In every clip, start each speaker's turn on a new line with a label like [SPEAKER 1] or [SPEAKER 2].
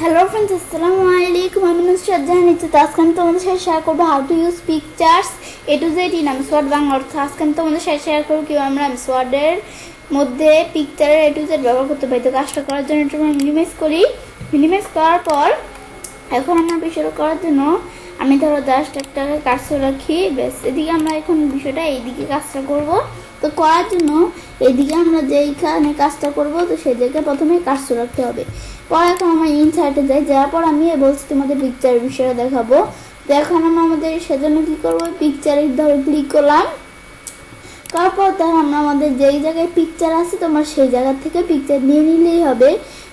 [SPEAKER 1] Hello friends, Assalamu alaikum. I'm Nusrat Jahan. তো আজকে আমি তোমাদের সাথে শেয়ার করবো how to use pictures A to Z in MS Word Bangla অর্থ। আজকে আমি তোমাদের সাথে শেয়ার করবো কিভাবে আমরা MS Word এর মধ্যে পিকচারের A to Z ব্যবহার করতে পারি। তো কাজটা করার জন্য এটা আমরা মিনিমাইজ করি। মিনিমাইজ করার পর এখন আমরা বিষয়টা করার জন্য আমি ধরো জাস্ট একটা কাজটা রাখি, ব্যাস এদিকে আমরা এখন বিষয়টা এইদিকে কাজটা করব। তো করার জন্য এইদিকে আমরা যেইখানে কাজটা করব তো সেই জায়গায় প্রথমে কাজটা রাখতে হবে। পর এখন আমরা ইনসার্টে যাই, যাওয়ার পর আমি বলছি তোমাদের পিকচারের বিষয়টা দেখাবো। তো এখন আমরা আমাদের সেজন্য কী করবো, পিকচারে ধরো ক্লিক করলাম, তারপর ধর আমরা আমাদের যেই জায়গায় পিকচার আছে তোমার সেই জায়গা থেকে পিকচার নিয়ে নিলেই হবে।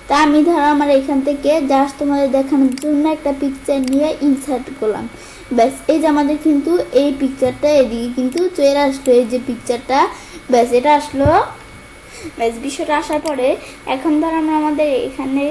[SPEAKER 1] তা আমি ধরো আমার এখান থেকে জাস্ট তোমাদের দেখানোর জন্য একটা পিকচার নিয়ে ইনসার্ট করলাম, ব্যাস এই যে আমাদের কিন্তু এই পিকচারটা এদিকে কিন্তু চলে আসলো, এই যে পিকচারটা ব্যাস এটা আসলো। ব্যাস বিষয়টা আসার পরে এখন ধর আমরা আমাদের এখানে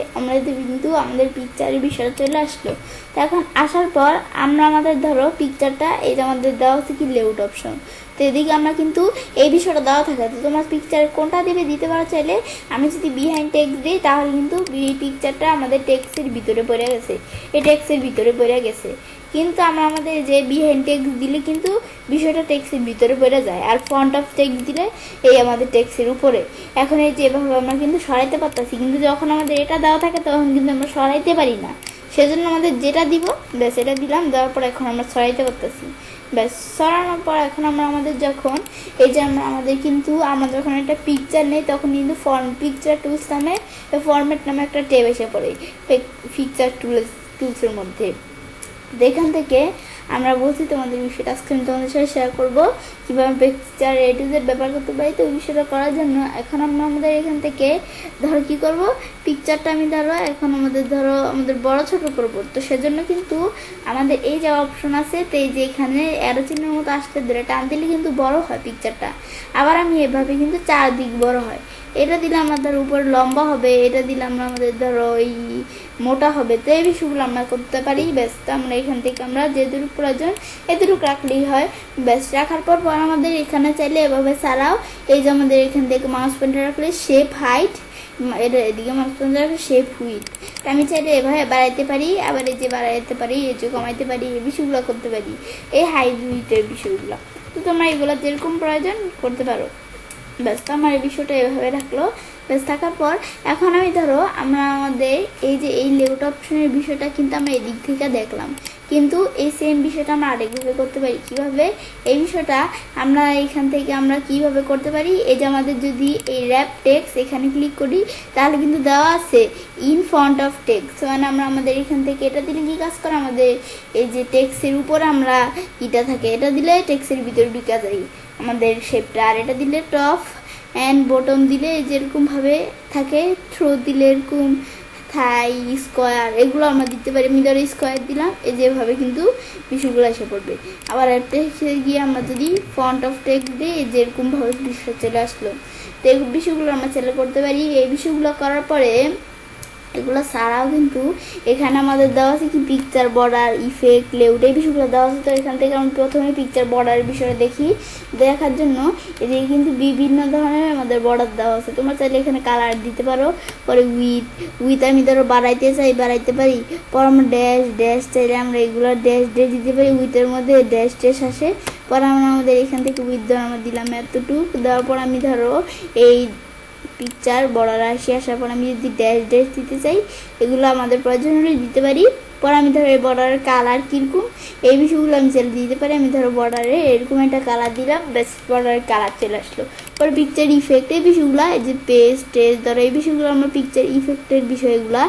[SPEAKER 1] কিন্তু আমাদের পিকচারের বিষয়টা চলে আসলো। তো এখন আসার পর আমরা আমাদের ধরো পিকচারটা এই যে আমাদের দেওয়া হচ্ছে কি লেআউট অপশন, তো এদিকে আমরা কিন্তু এই বিষয়টা দেওয়া থাকে। তো তোমার পিকচার কোনটা দেবে দিতে পারো চাইলে। আমি যদি বিহাইন্ড টেক্সট দিই তাহলে কিন্তু এই পিকচারটা আমাদের টেক্সটের ভিতরে পড়ে গেছে, এই টেক্সটের ভিতরে পড়ে গেছে। কিন্তু আমরা আমাদের যে বিহাইন্ড টেক্সট দিলে কিন্তু বিষয়টা টেক্সটের ভিতরে পড়ে যায়, আর ফ্রন্ট অফ টেক্সট দিলে এই আমাদের টেক্সটের উপরে। এখন এই যে এভাবে আমরা কিন্তু সরাইতে পারতেছি, কিন্তু যখন আমাদের এটা দেওয়া থাকে তখন কিন্তু আমরা সরাইতে পারি না। সেজন্য আমাদের যেটা দিব ব্যাস এটা দিলাম, দেওয়ার পর এখন আমরা সরাইতে পারতেছি। ব্যাস সরানোর পর এখন আমরা আমাদের যখন এই যে আমাদের কিন্তু আমরা যখন একটা পিকচার নেই তখন কিন্তু পিকচার টুলস নামে ফরম্যাট নামে একটা ট্যাব এসে পড়ে পিকচার টুলসের মধ্যে। এখান থেকে আমরা বলছি তোমাদের বিষয়টা আজকে আমি তোমাদের সাথে শেয়ার করবো কীভাবে পিকচার A to Z ব্যবহার করতে পারি। তো বিষয়টা করার জন্য এখন আমরা আমাদের এখান থেকে ধরো কী করবো, পিকচারটা আমি ধরো এখন আমাদের বড় ছোট করবো। তো সেজন্য কিন্তু আমাদের এই যে অপশন আছে, তো এই যে এখানে অ্যারো চিহ্নের মতো আসতে ধরে টান দিলে কিন্তু বড় হয় পিকচারটা। আবার আমি এভাবে কিন্তু চারদিক বড় হয়। এটা দিলে আমাদের উপর লম্বা হবে, এটা দিলে আমাদের ধরো এই মোটা হবে। তো এই বিষয়গুলো আমরা করতে পারি। ব্যাস আমরা এখান থেকে আমরা যেটুকু প্রয়োজন এতটুকু রাখলেই হয়। ব্যাস রাখার পর আমাদের এখানে চাইলে এভাবে ছাড়াও এই যে আমাদের এখান থেকে মাউস পয়েন্টার রাখলে শেপ হাইট, এটা এদিকে মাউস পয়েন্টার রাখলে শেপ হুইট, আমি চাইলে এভাবে বাড়াইতে পারি, আবার এই যে বাড়াইতে পারি, এই যে কমাইতে পারি, এই বিষয়গুলো করতে পারি, এই হাইট হুইটের বিষয়গুলো। তো তোমরা এগুলো যেরকম প্রয়োজন করতে পারো। ব্যাস আমার এই বিষয়টা এভাবে রাখলো। ব্যাস থাকার পর এখন আমি ধরো আমরা আমাদের এই যে এই লেআউট অপশনের বিষয়টা কিন্তু আমরা এদিক থেকে দেখলাম, কিন্তু এই সেম বিষয়টা আমরা আরেকভাবে করতে পারি। কিভাবে এই বিষয়টা আমরা এখান থেকে আমরা কিভাবে করতে পারি, এই যে আমাদের যদি এই র্যাপ টেক্সট এখানে ক্লিক করি তাহলে কিন্তু দেওয়া আছে ইন ফ্রন্ট অফ টেক্সট, মানে আমরা আমাদের এখান থেকে এটা দিলে কি কাজ করে, আমাদের এই যে টেক্সটের উপর আমরা এটা থাকে, এটা দিলে টেক্সটের ভিতরে ঢুকা যায় আমাদের শেপটা, আর এটা দিলে টপ অ্যান্ড বটম দিলে যেরকমভাবে থাকে, থ্রো দিলে এরকম থাই স্কোয়ার এগুলো আমরা দিতে পারি। মিডল স্কোয়ার দিলাম, এই যেভাবে কিন্তু বিষয়গুলো এসে পড়বে। আবার টেক্সটে গিয়ে আমরা যদি ফ্রন্ট অফ টেক্সট দিই যেরকমভাবে বিষয় চলে আসলো। তো এই বিষয়গুলো আমরা চালু করতে পারি। এই বিষয়গুলো করার পরে এগুলো ছাড়াও কিন্তু এখানে আমাদের দেওয়া আছে কি পিকচার বর্ডার, ইফেক্ট, লেআউট, এই বিষয়গুলো দেওয়া আছে। তো এখান থেকে আমি প্রথমে পিকচার বর্ডারের বিষয়টা দেখার জন্য এদিকে কিন্তু বিভিন্ন ধরনের আমাদের বর্ডার দেওয়া আছে। তোমরা চাইলে এখানে কালার দিতে পারো, পরে উইথ আমি ধরো বাড়াইতে চাই বাড়াইতে পারি, পর আমরা ড্যাশ চাইলে আমরা এগুলো ড্যাশ দিতে পারি, উইথের মধ্যে ড্যাশ আসে। পরে আমরা আমাদের এখান থেকে উইথ ধরো আমরা দিলাম এতটুকু, দেওয়ার পর আমি ধরো এই পিকচার বর্ডার আসার পর আমি যদি ড্যাশ দিতে চাই এগুলো আমাদের প্রয়োজন হলে দিতে পারি। পর আমি ধরো এই বর্ডারের কালার কীরকম এই বিষয়গুলো আমি চাইলে দিতে পারি। আমি ধরো বর্ডারে এরকম একটা কালার দিলাম, ব্যাস বর্ডারের কালার চলে আসলো। পরে পিকচার ইফেক্ট এই বিষয়গুলো, এই যে টেজ ধরো এই বিষয়গুলো আমরা পিকচার ইফেক্টের বিষয়গুলো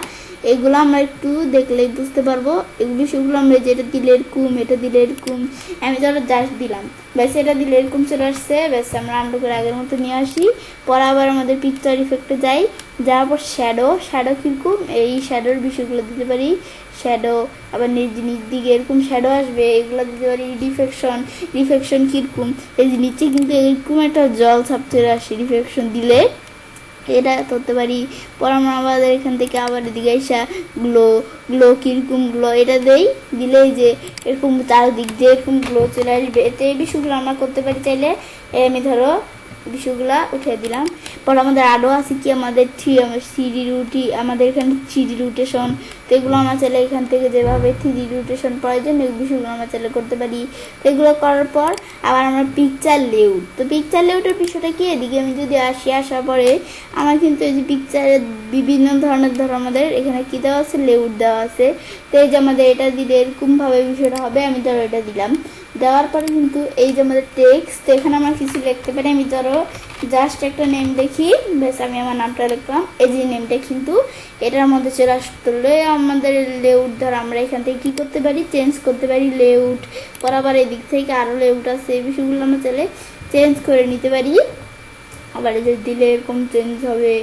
[SPEAKER 1] এগুলো আমরা একটু দেখলেই বুঝতে পারবো। এই বিষয়গুলো আমরা যেটা দিলে এরকম, এটা দিলে এরকম, আমি ধরো জাস্ট দিলাম, ব্যাস এটা দিলে এরকম চলে আসছে। ব্যাস আমরা আন্ডু করে আগের মতো নিয়ে আসি। পরে আবার আমাদের পিকচার ইফেক্টে যাওয়ার পর শ্যাডো কীরকম এই শ্যাডোর বিষয়গুলো দিতে পারি। শ্যাডো আবার নিজ দিকে এরকম শ্যাডো আসবে, এগুলো দিতে পারি। রিফ্লেকশন কীরকম এই যে নিচে কিন্তু এরকম একটা জল ছাপ চলে আসে, রিফ্লেকশন দিলে এটা করতে পারি। পর আমরা আমাদের এখান থেকে আবার এদিকে এসে গ্লো কীরকম গ্লো এটা দিলেই যে এরকম চারদিক দিয়ে এরকম গ্লো চলে আসবে। এতে এই বিষয়গুলো আমরা করতে পারি চাইলে। আমি ধরো বিষয়গুলো উঠিয়ে দিলাম। পর আমাদের আরও আছে কি আমাদের থ্রি রুটি, আমাদের এখানে থ্রি রোটেশন, তো এগুলো আমরা চাইলে এখান থেকে যেভাবে থ্রি রোটেশন প্রয়োজন এই বিষয়গুলো আমরা চাইলে করতে পারি। তো এগুলো করার পর আবার আমরা পিকচার লেআউট, তো পিকচার লেআউটের বিষয়টা কি, এদিকে আমি যদি আসার পরে আমার কিন্তু এই যে পিকচারের বিভিন্ন ধরনের আমাদের এখানে কী দেওয়া আছে, লেআউট দেওয়া আছে। তো এই যে আমাদের এটা দিলে এরকমভাবে বিষয়টা হবে, আমি ধরো এটা দিলাম, দেওয়ার পরে কিন্তু এই যে আমাদের টেক্সট, এখানে আমরা কিছু লিখতে পারি। আমি ধরো জাস্ট একটা নেম দেখি, বেশ আমি আমার নামটা লিখলাম, এই যে নেমটা কিন্তু এটার মধ্যে চলে আসলে আমাদের লেআউট ধরো আমরা এখান থেকে কী করতে পারি, চেঞ্জ করতে পারি লেআউট। পর আবার এদিক থেকে আরও লেআউট আছে, এই বিষয়গুলো আমরা চাইলে চেঞ্জ করে নিতে পারি। আবার এটা দিলে এরকম চেঞ্জ হবে,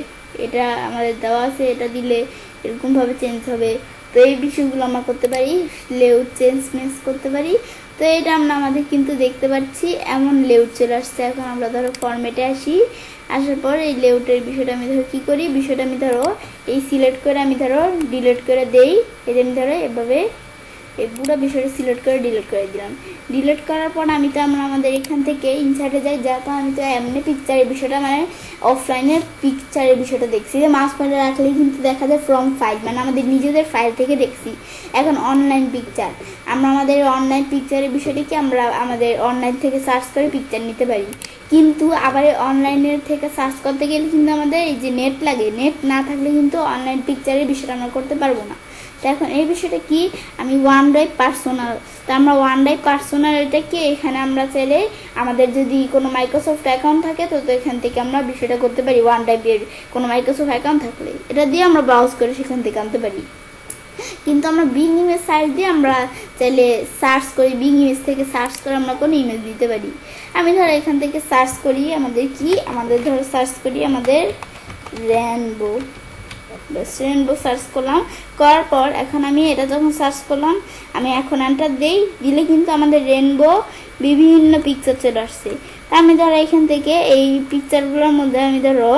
[SPEAKER 1] এটা আমাদের দেওয়া আছে, এটা দিলে এরকমভাবে চেঞ্জ হবে। তো এই বিষয়গুলো আমরা করতে পারি, লেআউট চেঞ্জ করতে পারি। তো এটা আমরা আমাদের কিন্তু দেখতে পাচ্ছি এমন লেআউট চলে আসছে। এখন আমরা ধরো ফরম্যাটে আসার পর এই লেআউটের বিষয়টা আমি ধরো কী করি, বিষয়টা আমি ধরো এই সিলেক্ট করে আমি ধরো ডিলিট করে দেই। এই যে আমি ধরো এভাবে এই পুরো বিষয়টা সিলেক্ট করে ডিলিট করে দিলাম। ডিলিট করার পর আমি তো আমাদের এখান থেকে ইনসার্টে যাই, যাতে আমি তো এমনি পিকচারের বিষয়টা মানে অফলাইনের পিকচারের বিষয়টা দেখছি, যে মাউস পয়েন্টার রাখলেই কিন্তু দেখা যায় ফ্রম ফাইল, মানে আমাদের নিজেদের ফাইল থেকে দেখছি। এখন অনলাইন পিকচার, আমরা আমাদের অনলাইন পিকচারের বিষয়টি কি আমরা আমাদের অনলাইন থেকে সার্চ করে পিকচার নিতে পারি, কিন্তু আবার অনলাইনের থেকে সার্চ করতে গেলে কিন্তু আমাদের এই যে নেট লাগে, নেট না থাকলে কিন্তু অনলাইন পিকচারের বিষয়টা আমরা করতে পারবো না। তো এখন এই বিষয়টা কি, আমি OneDrive পার্সোনাল, তো আমরা OneDrive পার্সোনাল এটা কি, এখানে আমরা চাইলে আমাদের যদি কোনো মাইক্রোসফট অ্যাকাউন্ট থাকে তো এখান থেকে আমরা বিষয়টা করতে পারি। OneDrive-এর কোনো মাইক্রোসফট অ্যাকাউন্ট থাকলে এটা দিয়ে আমরা ব্রাউজ করে সেখান থেকে আনতে পারি। কিন্তু আমরা বিং ইমেজ সার্চ দিয়ে আমরা চাইলে সার্চ করি, বিং ইমেজ থেকে সার্চ করে আমরা কোনো ইমেজ দিতে পারি। আমি ধরো এখান থেকে সার্চ করি আমাদের কি, আমাদের ধরো সার্চ করি আমাদের রেনবো সার্চ করলাম, করার পর এখন আমি এটা যখন সার্চ করলাম আমি এখন এন্টার দিলে কিন্তু আমাদের রেনবো বিভিন্ন পিকচার চলে আসছে। তা আমি ধরো এখান থেকে এই পিকচারগুলোর মধ্যে আমি ধরো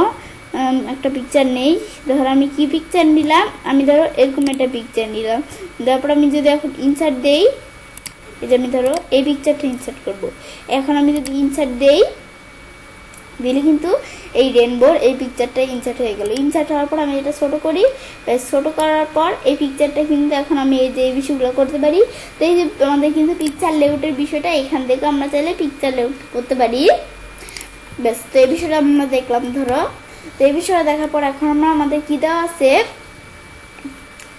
[SPEAKER 1] একটা পিকচার নেই, ধরো আমি কি পিকচার নিলাম, আমি ধরো এরকম একটা পিকচার নিলাম। তারপর আমি যদি এখন ইনসার্ট দেই, এই যে আমি ধরো এই পিকচারটা ইনসার্ট করব, এখন আমি যদি ইনসার্ট দিলে কিন্তু এই রেনবোর এই পিকচারটা ইনসার্ট হয়ে গেল। ইনসার্ট হওয়ার পর আমি এটা ছোটো করি, ছোটো করার পর এই পিকচারটা কিন্তু এখন আমি এই যে এই বিষয়গুলো করতে পারি। তো এই যে আমাদের কিন্তু পিকচার লেআউটের বিষয়টা এখান থেকে আমরা চাইলে পিকচার লেআউট করতে পারি। ব্যাস, তো এই বিষয়টা আমরা দেখলাম ধরো। তো এই বিষয়টা দেখার পর এখন আমরা আমাদের কী দেওয়া আছে,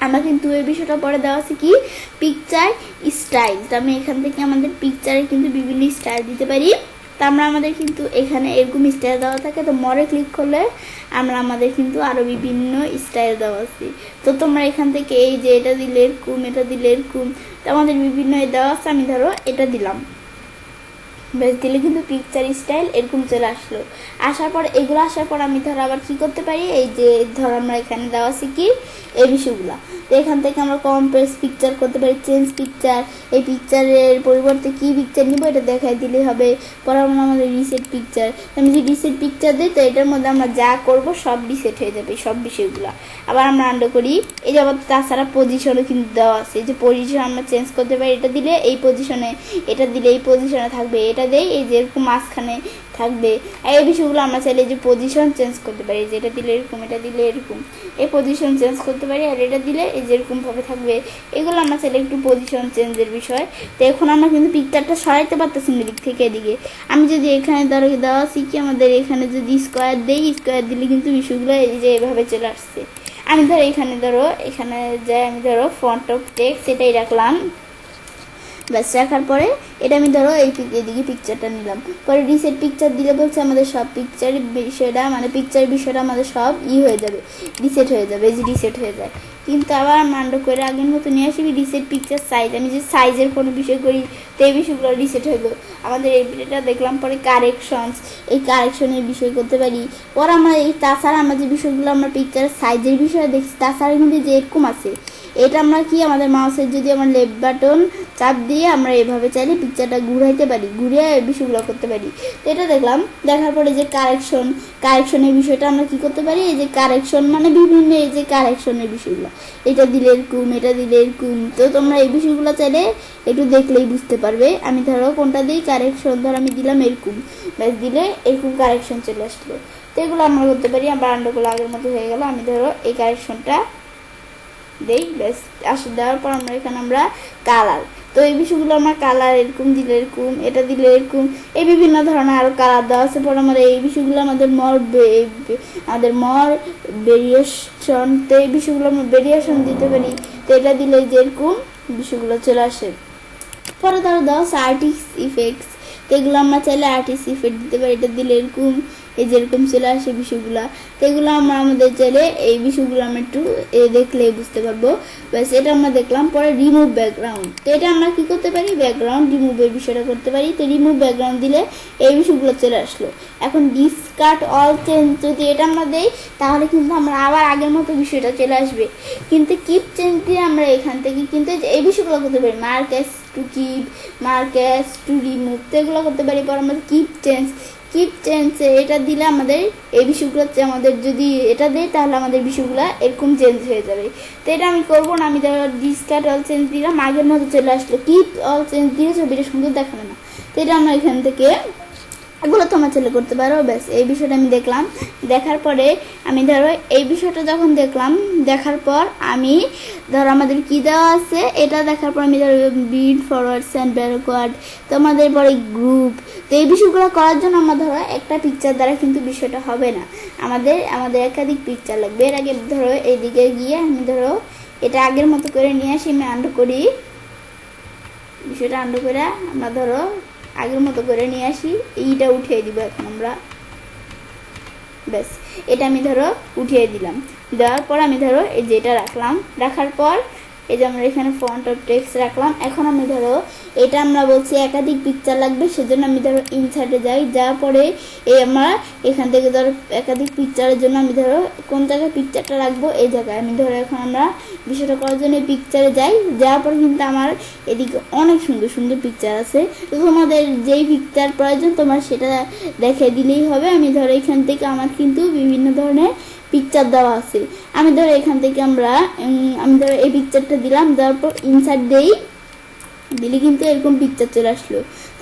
[SPEAKER 1] আমরা কিন্তু এই বিষয়টা পরে দেওয়া আছে কি, পিকচার স্টাইল। তো আমি এখান থেকে আমাদের পিকচারে কিন্তু বিভিন্ন স্টাইল দিতে পারি। তো আমরা আমাদের কিন্তু এখানে এরকম স্টাইল দেওয়া থাকে, তো মরে ক্লিক করলে আমরা আমাদের কিন্তু আরও বিভিন্ন স্টাইল দেওয়া আছে। তো তোমরা এখান থেকে এই যে এটা দিলে এরকম, এটা দিলে এরকম, তো আমাদের বিভিন্ন দেওয়া আছে। আমি ধরো এটা দিলাম, বেশ দিলে কিন্তু পিকচার স্টাইল এরকম চলে আসলো। আসার পর এগুলো আসার পর আমি ধরো আবার কী করতে পারি, এই যে ধরো আমরা এখানে দেওয়া আছে কি এই বিষয়গুলো, তো এখান থেকে আমরা কম্প্রেস পিকচার করতে পারি, চেঞ্জ পিকচার, এই পিকচারের পরিবর্তে কী পিকচার নিব এটা দেখাই দিলেই হবে। পরে আমরা আমাদের রিসেট পিকচার, আমি যদি রিসেট পিকচার দিই তো এটার মধ্যে আমরা যা করব সব রিসেট হয়ে যাবে সব বিষয়গুলো। আবার আমরা আন্ডো করি, এই যে আবার তাছাড়া পজিশনও কিন্তু দেওয়া আছে, যে পজিশন আমরা চেঞ্জ করতে পারি, এটা দিলে এই পজিশনে, এটা দিলে এই পজিশনে থাকবে, এটা দেই এই যে এরকম মাঝখানে থাকবে। আর এই বিষয়গুলো আমরা চাইলে যে পজিশন চেঞ্জ করতে পারি, যে এটা দিলে এরকম, এটা দিলে এরকম, এই পজিশন চেঞ্জ করতে পারি। আর এটা দিলে এই যে এরকমভাবে থাকবে, এগুলো আমরা চাইলে একটু পজিশন চেঞ্জের বিষয়। তো এখন আমরা কিন্তু পিকচারটা সরাইতে পারতেছি এদিক থেকে এদিকে। আমি যদি এখানে ধরো দেওয়া শিখি, আমাদের এখানে যদি স্কোয়ার দেই, স্কোয়ার দিলে কিন্তু বিষয়গুলো এই যে এভাবে চলে আসছে। আমি ধরো এখানে যাই, আমি ধরো ফন্ট অফ টেক্সট এটাই রাখলাম, ব্যাস রাখার পরে এটা আমি ধরো এদিকে পিকচারটা নিলাম। পরে রিসেট পিকচার দিলে বলছে আমাদের সব পিকচারের বিষয়টা মানে পিকচারের বিষয়টা আমাদের সব হয়ে যাবে, রিসেট হয়ে যাবে, এই যে রিসেট হয়ে যায়। কিন্তু আবার মান্ড করে আগের মতো নিয়ে আসি রিসেট পিকচার সাইজ, আমি যে সাইজের কোনো বিষয় করি তো এই বিষয়গুলো রিসেট হয়ে গেল। আমাদের এই ভিডিওটা দেখলাম পরে কারেকশনস, এই কারেকশনের বিষয় করতে পারি। পরে আমরা এই তাছাড়া আমরা যে বিষয়গুলো আমরা পিকচারের সাইজের বিষয়ে দেখছি, তাছাড়া কিন্তু যে এরকম আছে, এটা আমরা কি আমাদের মাউসের যদি আমরা লেফট বাটন চাপ দিয়ে আমরা এভাবে চাইলে পিকচারটা ঘুরাইতে পারি, ঘুরিয়ে এই বিষয়গুলো করতে পারি। তো এটা দেখলাম, দেখার পরে যে কারেকশনের বিষয়টা আমরা কি করতে পারি, এই যে কারেকশন মানে বিভিন্ন এই যে কারেকশনের বিষয়গুলো, এটা দিলে এরকম, এটা দিলে এরকম। তো তোমরা এই বিষয়গুলো চাইলে একটু দেখলেই বুঝতে পারবে। আমি ধরো কোনটা দিই কারেকশন, ধরো আমি দিলাম এরকম, ব্যাস দিলে এরকম কারেকশন চলে আসলো। তো এগুলো আমরা করতে পারি। আমরা আন্ডারগুলো আগের মতো হয়ে গেল। আমি ধরো এই কারেকশনটা দেই, ব্যাস। আসলে দেওয়ার পর আমরা এখানে আমরা কালার, তো এই বিষয়গুলো আমরা কালার এরকম দিলে এরকম, এটা দিলে এরকম, এই বিভিন্ন ধরনের আরও কালার দেওয়া আছে। পর আমরা এই বিষয়গুলো আমাদের ভেরিয়েশন, তো এই বিষয়গুলো আমরা ভেরিয়েশন দিতে পারি। তো এটা দিলে যেরকম বিষয়গুলো চলে আসে। পরে ধরো দাও আর্টিস্ট ইফেক্টস, এগুলো আমরা চাইলে আর্টিস্ট ইফেক্ট দিতে পারি। এটা দিলে এরকম এই যেরকম চলে আসে বিষয়গুলো। তো এগুলো আমরা আমাদের চাইলে এই বিষয়গুলো আমরা একটু দেখলে বুঝতে পারবো। ব্যাস, এটা আমরা দেখলাম। পরে রিমুভ ব্যাকগ্রাউন্ড, তো এটা আমরা কি করতে পারি, ব্যাকগ্রাউন্ড রিমুভের বিষয়টা করতে পারি। তো রিমুভ ব্যাকগ্রাউন্ড দিলে এই বিষয়গুলো চলে আসলো। এখন ডিসকার্ট অল চেঞ্জ, যদি এটা আমরা দেই তাহলে কিন্তু আমরা আবার আগের মতো বিষয়টা চলে আসবে। কিন্তু কিপ চেঞ্জ দিয়ে আমরা এখান থেকে কিন্তু এই বিষয়গুলো করতে পারি, marks to keep, marks to remove, তো এগুলো করতে পারি। পর আমাদের কিপ চেঞ্জ এটা দিলে আমাদের এই বিষয়গুলো আমাদের যদি এটা দেয় তাহলে আমাদের বিষয়গুলো এরকম চেঞ্জ হয়ে যাবে। তো এটা আমি করবো না। আমি ধরো ডিসকার্ট অল চেঞ্জ দিলাম, আগের মতো চলে আসলো। কিপ অল চেঞ্জ দিয়ে ছবিটা সুন্দর দেখাবে না। তো এটা আমরা এখান থেকে এগুলো তোমার ছেলে করতে পারো। ব্যাস, এই বিষয়টা আমি দেখলাম। দেখার পরে আমি ধরো এই বিষয়টা যখন দেখলাম, দেখার পর আমি ধরো আমাদের কি দেওয়া আছে এটা দেখার পর আমি ধরো বিট ফরওয়ার্ড অ্যান্ড ব্যাকওয়ার্ড, তো আমাদের পরে গ্রুপ, তো এই বিষয়গুলো করার জন্য আমরা ধরো একটা পিকচার দ্বারা কিন্তু বিষয়টা হবে না, আমাদের একাধিক পিকচার লাগবে। এর আগে ধরো এইদিকে গিয়ে আমি ধরো এটা আগের মতো করে নিয়ে আসি, আমি আন্ডু করি, বিষয়টা আন্ডু করে আমরা ধরো আগের মতো করে নিয়ে আসি। এইটা উঠিয়ে দিব এখন আমরা। ব্যাস, এটা আমি ধরো উঠিয়ে দিলাম। দেওয়ার পর আমি ধরো এই যেটা রাখলাম, রাখার পর এই যে আমরা এখানে ফন্ট অফ টেক্সট রাখলাম। এখন আমি ধরো এটা আমরা বলছি একাধিক পিকচার লাগবে, সেজন্য আমি ধরো ইনসার্টে যাই। যাওয়ার পরে এই আমরা এখান থেকে ধরো একাধিক পিকচারের জন্য আমি ধরো কোন জায়গায় পিকচারটা রাখবো এই জায়গায় আমি ধরো এখন আমরা বিষয়টা করার জন্য পিকচারে যাই। যাওয়ার পরে কিন্তু আমার এদিকে অনেক সুন্দর সুন্দর পিকচার আছে। তো তোমাদের যেই পিকচার প্রয়োজন তোমার সেটা দেখে দিলেই হবে। আমি ধরো এখান থেকে আমার কিন্তু বিভিন্ন ধরনের পিকচার দেওয়া আছে। আমি ধরো এখান থেকে আমি ধরো এই পিকচারটা দিলাম, দেওয়ার পর ইনসার্ট দিলে কিন্তু এরকম পিকচার চলে আসলো।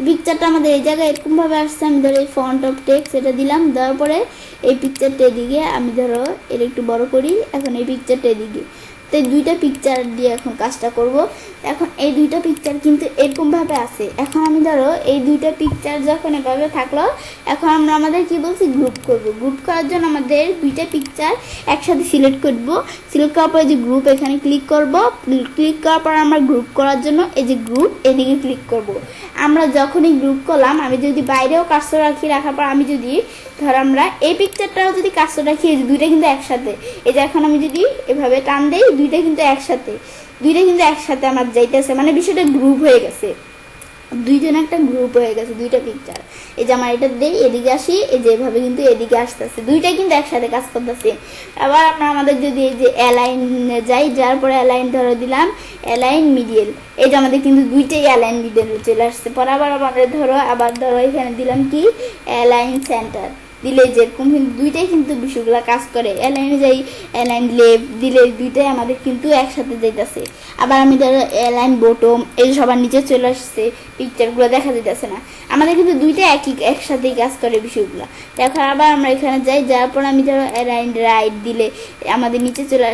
[SPEAKER 1] পিকচারটা আমাদের এই জায়গায় এরকমভাবে আসছে। আমি ধরো এই ফন্ট অফ টেক্সট এটা দিলাম, দেওয়ার পরে এই পিকচারটা এদিকে আমি ধরো এর একটু বড় করি। এখন এই পিকচারটা এদিকে, তো এই দুইটা পিকচার দিয়ে এখন কাজটা করব। এখন এই দুইটা পিকচার কিন্তু এরকমভাবে আছে। এখন আমি ধরো এই দুইটা পিকচার যখন এভাবে থাকলো, এখন আমরা আমাদের কি বলছি গ্রুপ করব। গ্রুপ করার জন্য আমাদের দুইটা পিকচার একসাথে সিলেক্ট করব। সিলেক্ট করার পর যে গ্রুপ এখানে ক্লিক করব। ক্লিক করার পর আমরা গ্রুপ করার জন্য এই যে গ্রুপ এদিকে ক্লিক করব। আমরা যখনই গ্রুপ করলাম, আমি যদি বাইরেও কার্সর রাখি, রাখার পর আমি যদি ধরো আমরা এই পিকচারটাও যদি কার্সর রাখি, এই যে দুইটা কিন্তু একসাথে, এই যে এখন আমি যদি এভাবে টান দেই দুইটা কিন্তু একসাথে আমার যাইতেছে, মানে বিষয়টা গ্রুপ হয়ে গেছে, দুইজন একটা গ্রুপ হয়ে গেছে দুইটা পিকচার। এই যে আমার এটা দেই এদিকে আসি, এই যে এভাবে কিন্তু এদিকে আসতেছে, দুইটাই কিন্তু একসাথে কাজ করতেছে। আবার আমরা আমাদের যদি এই যে অ্যালাইন যাই, যাওয়ার পরে অ্যালাইন ধরে দিলাম অ্যালাইন মিডিয়াল, এই যে আমাদের কিন্তু দুইটাই অ্যালাইন মিডিয়াল চলে আসছে। পরে আবার আমাদের আবার ধরো এখানে দিলাম কি অ্যালাইন সেন্টার দিলে যেরকম কিন্তু দুইটাই কিন্তু বিষয়গুলো কাজ করে। অ্যালাইনে যাই, অ্যালাইন লেফট দিলে দুইটাই আমাদের কিন্তু একসাথে যাইতেছে। আবার আমি ধরো অ্যালাইন বটম, এই সবার নিচে চলে আসছে, পিকচারগুলো দেখা যেতেছে না, আমাদের কিন্তু দুইটা একসাথেই কাজ করে বিষয়গুলো। এখন আবার আমরা এখানে যাই, যাওয়ার পর আমি ধরো অ্যালাইন রাইট দিলে আমাদের নিচে চলে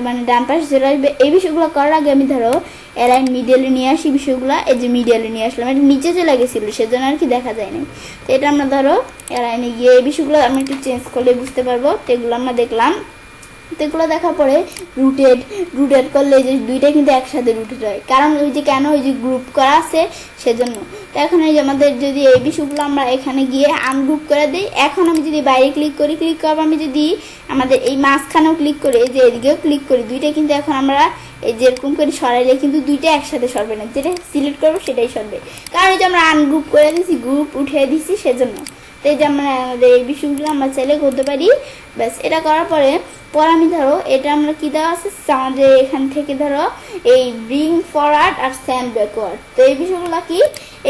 [SPEAKER 1] মানে ডান পাশে চলে আসবে। এই বিষয়গুলো করার আগে আমি ধরো অ্যালাইন মিডিয়ালে নিয়ে আসি বিষয়গুলো, এই যে মিডিয়ালে নিয়ে আসলাম, এটা নিচে চলে গেছিলো সেজন্য আর কি দেখা যায় না। তো এটা আমরা ধরো অ্যালাইনে গিয়ে এই বিষয়গুলো আমি একটু চেঞ্জ করলে বুঝতে পারবো। তো এগুলো আমরা দেখলাম। তো এগুলো দেখার পরে রুটেড করলে যে দুইটা কিন্তু একসাথে রুটেড হয়, কারণ ওই যে কেন ওই যে গ্রুপ করা আছে সেজন্য। তো এখন এই যে আমাদের যদি এই বিষয়গুলো আমরা এখানে গিয়ে আনগ্রুপ করে দিই, এখন আমি যদি বাইরে ক্লিক করবো, আমি যদি আমাদের এই মাঝখানেও ক্লিক করি, এই যে এদিকেও ক্লিক করি, দুইটা কিন্তু এখন আমরা এই যেরকম করে সরাইলে কিন্তু দুইটা একসাথে সরবে না, যেটা সিলেক্ট করবো সেটাই সরবে, কারণ এই যে আমরা আনগ্রুপ করে দিছি, গ্রুপ উঠিয়ে দিছি সেজন্য। তো এই যে আমরা আমাদের এই বিষয়গুলো আমরা চাইলে করতে পারি। ব্যাস এটা করার পরে আমি ধরো এটা আমরা কি দেওয়া আছে আমাদের এখান থেকে ধরো এই ব্রিং ফরওয়ার্ড আর স্ট্যান্ড ব্যাকওয়ার্ড। তো এই বিষয়গুলো কি,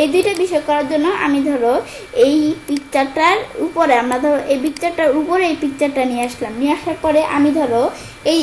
[SPEAKER 1] এই দুইটা বিষয় করার জন্য আমি ধরো এই পিকচারটার উপরে আমরা ধরো এই পিকচারটার উপরে এই পিকচারটা নিয়ে আসলাম, নিয়ে আসার পরে আমি ধরো এই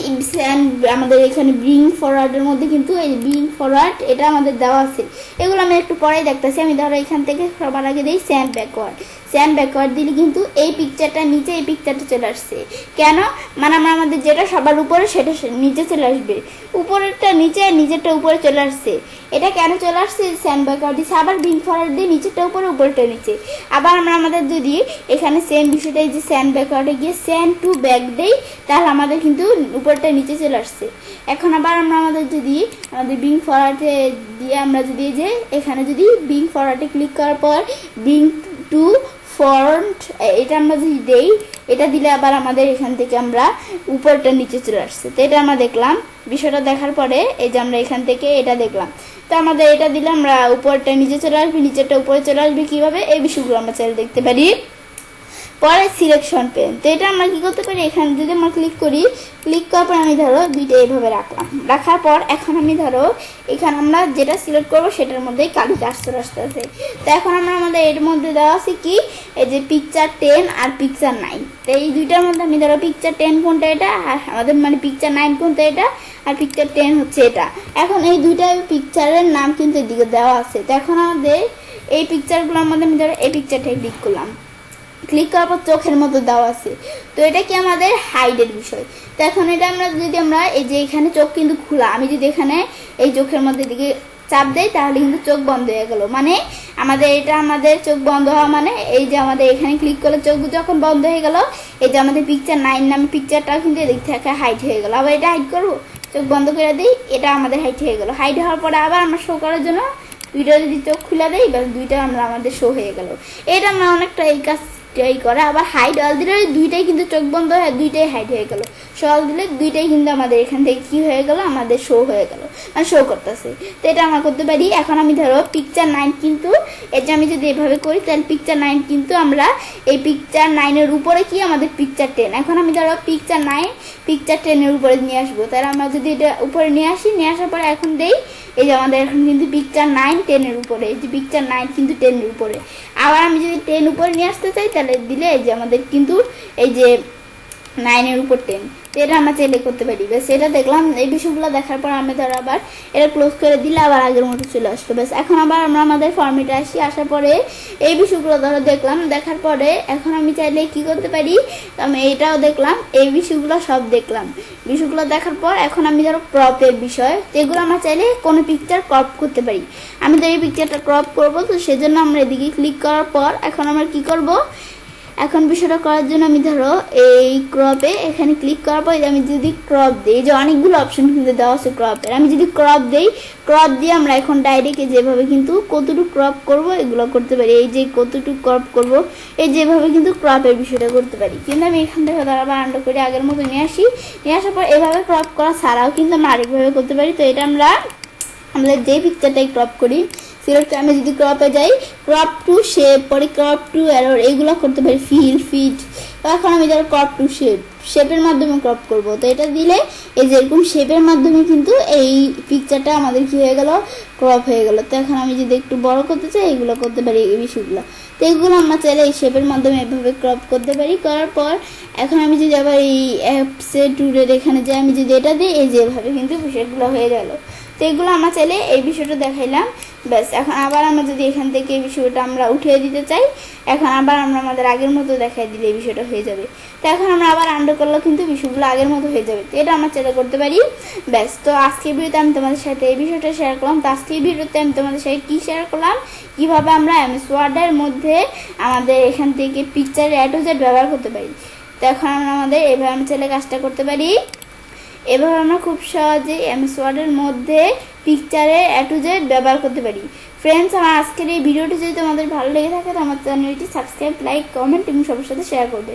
[SPEAKER 1] আমাদের এখানে ব্রিং ফরওয়ার্ডের মধ্যে কিন্তু এই ব্রিং ফরওয়ার্ড এটা আমাদের দেওয়া আছে, এগুলো আমি একটু পরেই দেখতেছি। আমি ধরো এখান থেকে সবার আগে দিই স্ট্যান্ড ব্যাকওয়ার্ড। স্ট্যান্ড ব্যাকওয়ার্ড দিলে কিন্তু এই পিকচারটা নিচে এই পিকচারটা চলে আসছে। কেন, মানে আমাদের যেটা সবার উপরে সেটা নিচে চলে আসবে, উপরেরটা নিচে নিচেরটা উপরে চলে আসছে। এটা কেন চলে আসছে, স্ট্যান্ড ব্যাকওয়ার্ড দিচ্ছে, আবার ব্রিং ফরওয়ার্ড দিয়ে নিচেরটা উপরে উপরেরটা নিচে। আবার আমরা আমাদের যদি এখানে সেম বিষয়টা যে স্ট্যান্ড ব্যাকওয়ার্ডে গিয়ে স্ট্যান্ড টু ব্যাক দেই তাহলে আমাদের কিন্তু উপরটা নিচে চলে আসছে। এখন আবার আমরা আমাদের যদি আমাদের ব্রিং ফরওয়ার্ডে দিয়ে আমরা যদি এই যে এখানে যদি ব্রিং ফরওয়ার্ডে ক্লিক করার পর ব্রিং টু ফ্রন্ট এটা আমরা যদি দেই, এটা দিলে আবার আমাদের এখান থেকে আমরা উপরটা নিচে চলে আসছে। তো এটা আমরা দেখলাম, বিষয়টা দেখার পরে এই যে আমরা এখান থেকে এটা দেখলাম। তো আমাদের এটা দিলে আমরা উপরটা নিচে চলে আসবে, নিচেরটা উপরে চলে আসবে, কিভাবে এই বিষয়গুলো আমরা চাইলে দেখতে পারি। পরে সিলেকশন পেন, তো এটা আমরা কি করতে পারি, এখানে যদি আমরা ক্লিক করি, ক্লিক করার পর আমি ধরো দুইটা এইভাবে রাখলাম, রাখার পর এখন আমি ধরো এখানে আমরা যেটা সিলেক্ট করবো সেটার মধ্যেই কালিটা আসতে আসতে। তো এখন আমরা আমাদের এর মধ্যে দেওয়া আছে কি, এই যে পিকচার 10 আর পিকচার 9। তো এই দুইটার মধ্যে আমি ধরো পিকচার 10 কোনটা এটা, আর আমাদের মানে পিকচার 9 কোনটা এটা, আর পিকচার 10 হচ্ছে এটা। এখন এই দুইটা পিকচারের নাম কিন্তু এদিকে দেওয়া আছে। তো এখন আমাদের এই পিকচারগুলোর মধ্যে আমি ধরো এই পিকচারটাই ক্লিক করলাম, ক্লিক করার পর চোখের মতো দেওয়া আছে। তো এটা কি আমাদের হাইডের বিষয়। তো এখন এটা আমরা যদি আমরা এই যে এখানে চোখ কিন্তু খোলা, আমি যদি এখানে এই চোখের মধ্যে দিকে চাপ দেয় তাহলে কিন্তু চোখ বন্ধ হয়ে গেল, মানে আমাদের এটা আমাদের চোখ বন্ধ হওয়া মানে এই যে আমাদের এখানে ক্লিক করলে চোখ যখন বন্ধ হয়ে গেল, এই যে আমাদের পিকচার 9 নামে পিকচারটাও কিন্তু এদিক থেকে হাইড হয়ে গেল। আবার এটা হাইড করবো, চোখ বন্ধ করে দিই, এটা আমাদের হাইড হয়ে গেল। হাইড হওয়ার পরে আবার আমরা শো করার জন্য দুইটা যদি চোখ খুলে দেই, এবার দুইটা আমরা আমাদের শো হয়ে গেল। এটা আমরা অনেকটা এই কাজ করে। আবার হাইড অল দিলে দুইটাই কিন্তু চোখ বন্ধ হয়ে দুইটাই হাইড হয়ে গেল, শো অল দিলে দুইটাই কিন্তু আমাদের এখান থেকে কি হয়ে গেল, আমাদের শো হয়ে গেল, মানে শো করতেছে। তো এটা আমরা করতে পারি। এখন আমি ধরো পিকচার 9 কিন্তু এটা আমি যদি এভাবে করি তাহলে পিকচার 9 কিন্তু আমরা এই পিকচার 9-এর উপরে কি আমাদের পিকচার 10। এখন আমি ধরো পিকচার 9 পিকচার 10-এর উপরে নিয়ে আসবো, তাহলে আমরা যদি এটা উপরে নিয়ে আসি, নিয়ে আসার পরে এখন দেই এই যে আমাদের এখন কিন্তু পিকচার 9 10-এর উপরে, এই যে পিকচার 9 কিন্তু 10-এর উপরে। আবার আমি যদি 10 উপরে নিয়ে আসতে চাই তাহলে দিলে এই যে আমাদের কিন্তু এই যে 9-এর উপর 10। তো এটা আমরা চাইলে করতে পারি। ব্যাস এটা দেখলাম, এই বিষয়গুলো দেখার পর আমি ধরো আবার এটা ক্লোজ করে দিলে আবার আগের মতো চলে আসলো। ব্যাস এখন আবার আমরা আমাদের ফর্মেটে আসি, আসার পরে এই বিষয়গুলো ধরো দেখলাম, দেখার পরে এখন আমি চাইলে কি করতে পারি, আমি এইটাও দেখলাম, এই বিষয়গুলো সব দেখলাম। বিষয়গুলো দেখার পর এখন আমি ধরো ক্রপের বিষয়, এগুলো আমরা চাইলে কোনো পিকচার ক্রপ করতে পারি। আমি তো এই পিকচারটা ক্রপ করবো, তো সেজন্য আমরা এদিকে ক্লিক করার পর এখন আমরা কি করব, এখন বিষয়টা করার জন্য আমি ধরো এই ক্রপে এখানে ক্লিক করার পর আমি যদি ক্রপ দিই, যে অনেকগুলো অপশন কিন্তু দেওয়া আছে ক্রপের, আমি যদি ক্রপ দেই, ক্রপ দিয়ে আমরা এখন ডাইরেক্ট যেভাবে কিন্তু কতটুকু ক্রপ করব এগুলো করতে পারি। এই যে কতটুকু ক্রপ করব এই যেভাবে কিন্তু ক্রপের বিষয়টা করতে পারি। কিন্তু আমি এখান থেকে ধরো আবার আন্ডার করে আগের মতো নিয়ে আসি, নিয়ে আসার পর এভাবে ক্রপ করা ছাড়াও কিন্তু আমরা আরেকভাবে করতে পারি। তো এটা আমরা আমাদের যে পিকচারটাই ক্রপ করি, সিলেক্ট আমি যদি ক্রপে যাই, ক্রপ টু শেপ, পরে ক্রপ টু এরর, এইগুলো করতে পারি, ফিল ফিট। এখন আমি ধরো ক্রপ টু শেপ, শেপের মাধ্যমে ক্রপ করব। তো এটা দিলে এই যে এরকম শেপের মাধ্যমে কিন্তু এই পিকচারটা আমাদের কি হয়ে গেল, ক্রপ হয়ে গেল। তো এখন আমি যদি একটু বড় করতে চাই এগুলো করতে পারি, এই বিষয়গুলো। তো এগুলো আমরা চাইলে এই শেপের মাধ্যমে এভাবে ক্রপ করতে পারি। করার পর এখন আমি যদি আবার এই অ্যাপসে টুরের এখানে যাই, আমি যদি এটা দিই, এই যে এভাবে কিন্তু বিষয়গুলো হয়ে গেল। তো এগুলো আমরা চাইলে এই বিষয়টা দেখাইলাম। ব্যাস এখন আবার আমরা যদি এখান থেকে এই বিষয়টা আমরা উঠিয়ে দিতে চাই, এখন আবার আমরা আমাদের আগের মতো দেখাই দিলে এই বিষয়টা হয়ে যাবে। তো এখন আমরা আবার আন্ডার করলেও কিন্তু বিষয়গুলো আগের মতো হয়ে যাবে। তো এটা আমরা চাইলে করতে পারি। ব্যাস, তো আজকের ভিডিওতে আমি তোমাদের সাথে এই বিষয়টা শেয়ার করলাম। তো আজকের ভিডিওতে আমি তোমাদের সাথে কী শেয়ার করলাম, কীভাবে আমরা এমএস ওয়ার্ডের মধ্যে আমাদের এখান থেকে পিকচার A to Z ব্যবহার করতে পারি। তো এখন আমরা আমাদের এভাবে আমি চাইলে কাজটা করতে পারি। এভাবে আমরা খুব সহজেই এমএস ওয়ার্ডের মধ্যে পিকচারে A to Z ব্যবহার করতে পারি। ফ্রেন্ডস, আমার আজকের এই ভিডিওটি যদি তোমাদের ভালো লেগে থাকে তো আমার চ্যানেলটি সাবস্ক্রাইব, লাইক, কমেন্ট এবং সবার সাথে শেয়ার করবে।